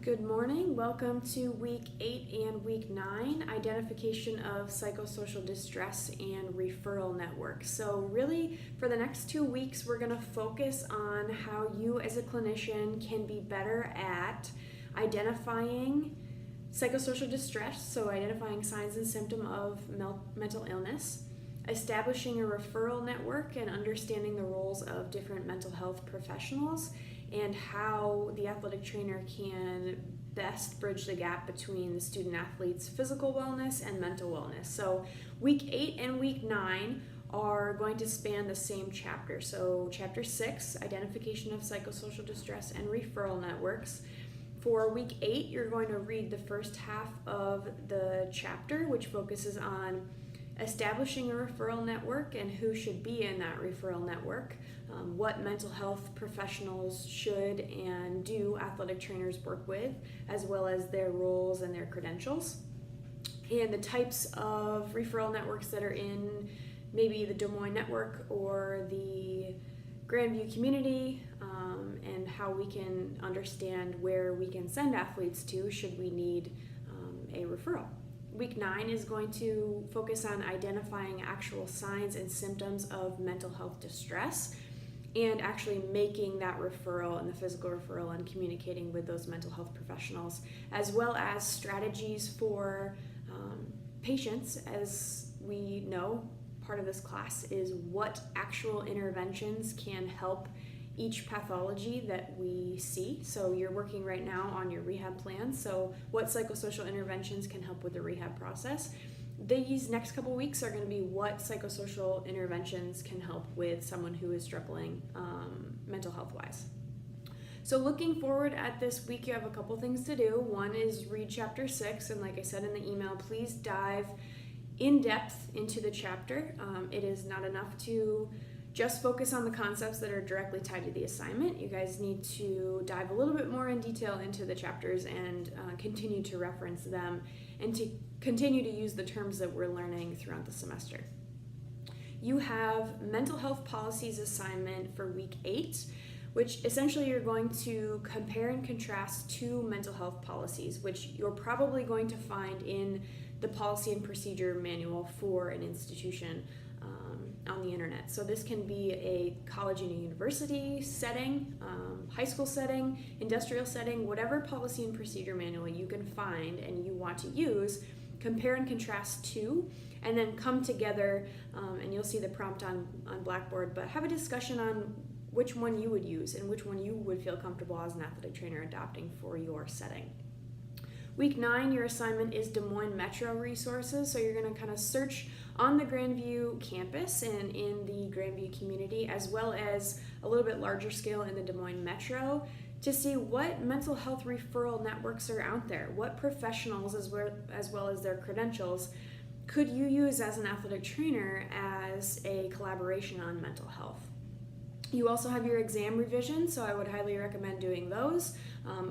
Good morning. Welcome to week 8 and week 9, identification of psychosocial distress and referral networks. So really, for the next 2 weeks, we're going to focus on how you as a clinician can be better at identifying psychosocial distress, so identifying signs and symptoms of mental illness, establishing a referral network and understanding the roles of different mental health professionals, and how the athletic trainer can best bridge the gap between the student athlete's physical wellness and mental wellness. So week 8 and week 9 are going to span the same chapter. So chapter 6, identification of psychosocial distress and referral networks. For week 8, you're going to read the first half of the chapter, which focuses on establishing a referral network and who should be in that referral network, what mental health professionals should and do athletic trainers work with, as well as their roles and their credentials, and the types of referral networks that are in maybe the Des Moines network or the Grandview community, and how we can understand where we can send athletes to should we need a referral. Week 9 is going to focus on identifying actual signs and symptoms of mental health distress and actually making that referral and the physical referral and communicating with those mental health professionals, as well as strategies for patients. As we know, part of this class is what actual interventions can help each pathology that we see. So you're working right now on your rehab plan. So what psychosocial interventions can help with the rehab process? These next couple weeks are going to be what psychosocial interventions can help with someone who is struggling mental health wise. So looking forward at this week, you have a couple things to do. One is read chapter 6, and like I said in the email, please dive in depth into the chapter. It is not enough to just focus on the concepts that are directly tied to the assignment. You guys need to dive a little bit more in detail into the chapters and continue to reference them and to continue to use the terms that we're learning throughout the semester. You have mental health policies assignment for week 8, which essentially you're going to compare and contrast 2 mental health policies, which you're probably going to find in the policy and procedure manual for an institution on the internet. So this can be a college and a university setting, high school setting, industrial setting, whatever policy and procedure manual you can find and you want to use, compare and contrast 2, and then come together, and you'll see the prompt on Blackboard, but have a discussion on which one you would use and which one you would feel comfortable as an athletic trainer adopting for your setting. Week 9, your assignment is Des Moines Metro resources. So you're going to kind of search on the Grandview campus and in the Grandview community, as well as a little bit larger scale in the Des Moines Metro, to see what mental health referral networks are out there, what professionals as well as their credentials could you use as an athletic trainer as a collaboration on mental health. You also have your exam revision, so I would highly recommend doing those.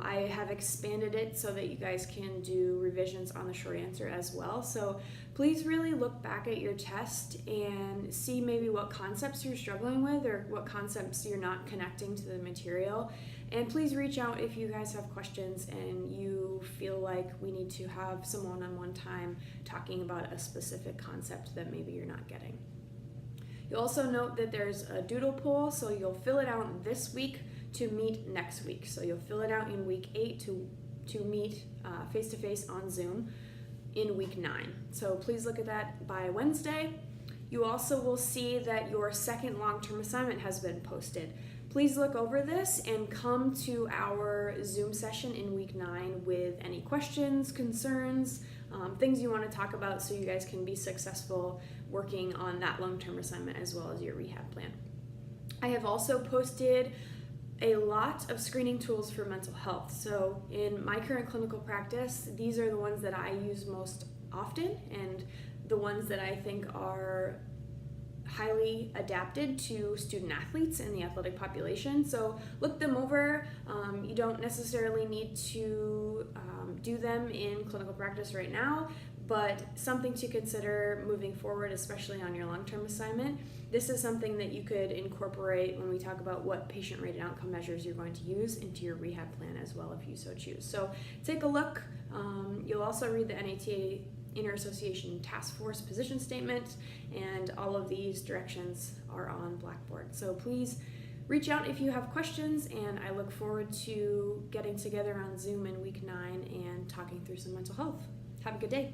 I have expanded it so that you guys can do revisions on the short answer as well. So please really look back at your test and see maybe what concepts you're struggling with or what concepts you're not connecting to the material. And please reach out if you guys have questions and you feel like we need to have some one-on-one time talking about a specific concept that maybe you're not getting. You'll also note that there's a doodle poll, so you'll fill it out this week to meet next week. So you'll fill it out in week 8 to meet face-to-face on Zoom in week 9. So please look at that by Wednesday. You also will see that your second long-term assignment has been posted. Please look over this and come to our Zoom session in week 9 with any questions, concerns, things you want to talk about so you guys can be successful working on that long-term assignment as well as your rehab plan. I have also posted a lot of screening tools for mental health. So in my current clinical practice, these are the ones that I use most often and the ones that I think are highly adapted to student athletes in the athletic population. So look them over. You don't necessarily need to do them in clinical practice right now, but something to consider moving forward, especially on your long-term assignment. This is something that you could incorporate when we talk about what patient-rated outcome measures you're going to use into your rehab plan as well, if you so choose. So take a look. You'll also read the NATA Inter-Association Task Force position statement, and all of these directions are on Blackboard. So please reach out if you have questions, and I look forward to getting together on Zoom in week 9 and talking through some mental health. Have a good day.